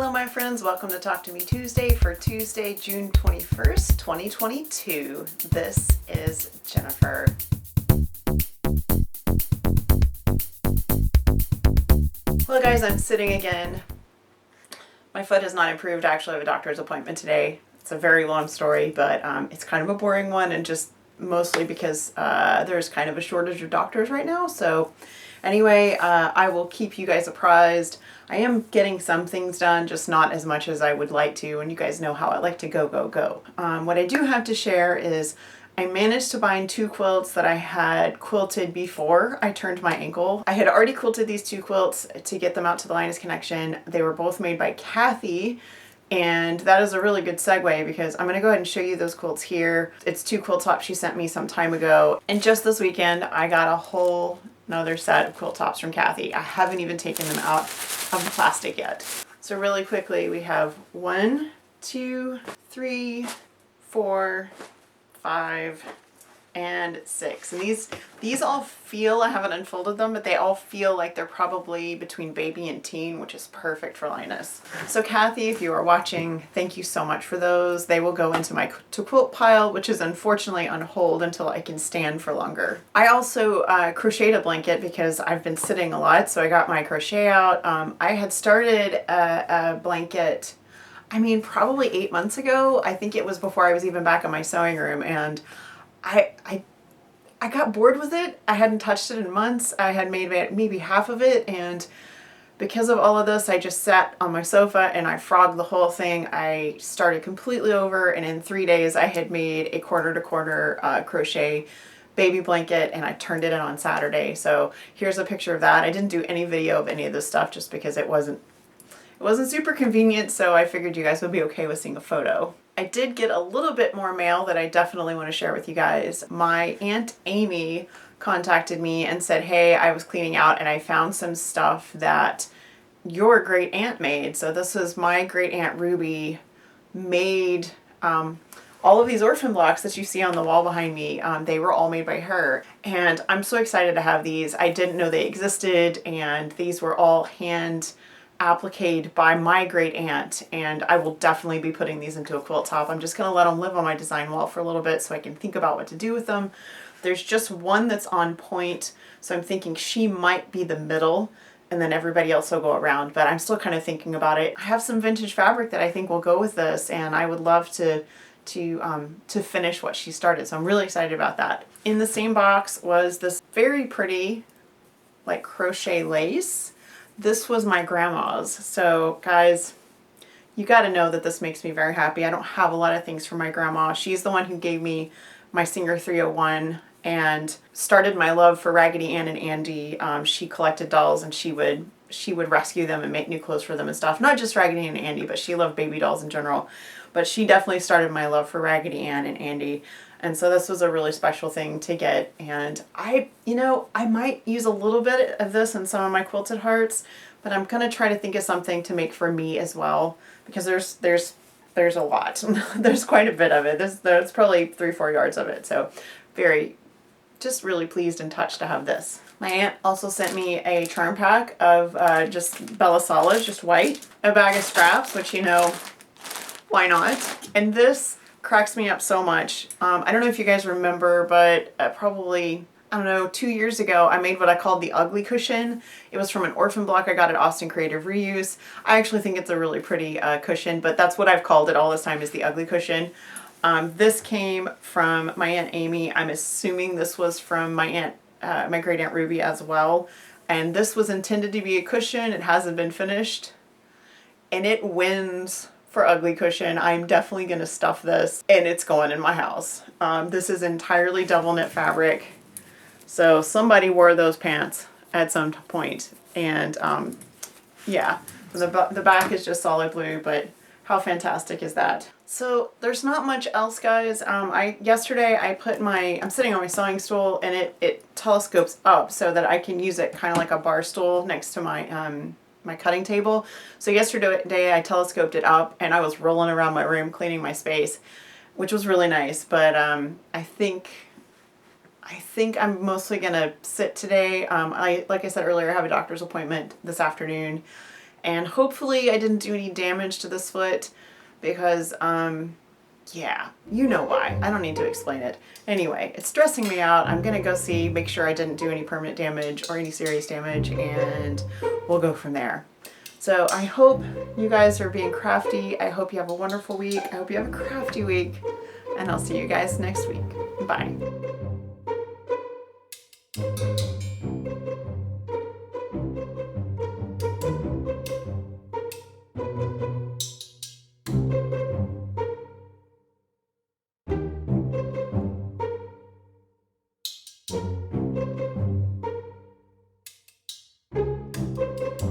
Hello my friends, welcome to Talk to Me Tuesday for Tuesday, June 21st, 2022. This is Jennifer. Well guys, I'm sitting again. My foot has not improved. I actually have a doctor's appointment today. It's a very long story, but it's kind of a boring one, and just mostly because there's kind of a shortage of doctors right now. So anyway, I will keep you guys apprised. I am getting some things done, just not as much as I would like to, and you guys know how I like to go. What I do have to share is I managed to bind 2 quilts that I had quilted before I turned my ankle. I had already quilted these 2 quilts to get them out to the Linus Connection. They were both made by Kathy, and that is a really good segue because I'm going to go ahead and show you those quilts here. It's 2 quilt tops she sent me some time ago, and just this weekend I got a whole another set of quilt tops from Kathy. I haven't even taken them out of the plastic yet. So really quickly, we have 1, 2, 3, 4, 5, and 6. And these all feel, I haven't unfolded them, but they all feel like they're probably between baby and teen, which is perfect for Linus. So Kathy, if you are watching, thank you so much for those. They will go into my to quilt pile, which is unfortunately on hold until I can stand for longer. I also crocheted a blanket because I've been sitting a lot, so I got my crochet out. I had started a blanket, I mean, probably 8 months ago. I think it was before I was even back in my sewing room, and I got bored with it. I hadn't touched it in months. I had made maybe half of it, and because of all of this, I just sat on my sofa and I frogged the whole thing. I started completely over, and in 3 days I had made a quarter to quarter crochet baby blanket, and I turned it in on Saturday. So here's a picture of that. I didn't do any video of any of this stuff just because it wasn't super convenient, so I figured you guys would be okay with seeing a photo. I did get a little bit more mail that I definitely want to share with you guys. My Aunt Amy contacted me and said, hey, I was cleaning out and I found some stuff that your great aunt made. So this was my great aunt Ruby made all of these orphan blocks that you see on the wall behind me. They were all made by her, and I'm so excited to have these. I didn't know they existed, and these were all hand appliqued by my great aunt, and I will definitely be putting these into a quilt top. I'm just going to let them live on my design wall for a little bit so I can think about what to do with them. There's just one that's on point, so I'm thinking she might be the middle, and then everybody else will go around, but I'm still kind of thinking about it. I have some vintage fabric that I think will go with this, and I would love to finish what she started, so I'm really excited about that. In the same box was this very pretty like crochet lace. This was my grandma's. So guys, you got to know that this makes me very happy. I don't have a lot of things from my grandma. She's the one who gave me my Singer 301 and started my love for Raggedy Ann and Andy. She collected dolls, and she would rescue them and make new clothes for them and stuff. Not just Raggedy Ann and Andy, but she loved baby dolls in general. But she definitely started my love for Raggedy Ann and Andy. And so this was a really special thing to get, and I might use a little bit of this in some of my quilted hearts, but I'm gonna try to think of something to make for me as well, because there's a lot. There's quite a bit of it. There's probably 3-4 yards of it. So just really pleased and touched to have this. My aunt also sent me a charm pack of just Bella Solas, just white, a bag of scraps, which why not? And this cracks me up so much. I don't know if you guys remember, but probably, I don't know, 2 years ago, I made what I called the ugly cushion. It was from an orphan block I got at Austin Creative Reuse. I actually think it's a really pretty cushion, but that's what I've called it all this time, is the ugly cushion. This came from my Aunt Amy. I'm assuming this was from my great aunt Ruby as well. And this was intended to be a cushion. It hasn't been finished, and it wins for ugly cushion. I'm definitely going to stuff this, and it's going in my house. This is entirely double knit fabric, so somebody wore those pants at some point, and yeah, the back is just solid blue, but how fantastic is that? So there's not much else, guys. Yesterday I'm sitting on my sewing stool, and it telescopes up so that I can use it kind of like a bar stool next to my cutting table. So yesterday I telescoped it up, and I was rolling around my room cleaning my space, which was really nice. But I think I'm mostly gonna sit today. Like I said earlier, I have a doctor's appointment this afternoon, And hopefully I didn't do any damage to this foot because, yeah, you know why. I don't need to explain it. Anyway, it's stressing me out. I'm gonna go see, make sure I didn't do any permanent damage or any serious damage, and we'll go from there. So I hope you guys are being crafty. I hope you have a wonderful week. I hope you have a crafty week. And I'll see you guys next week. Bye.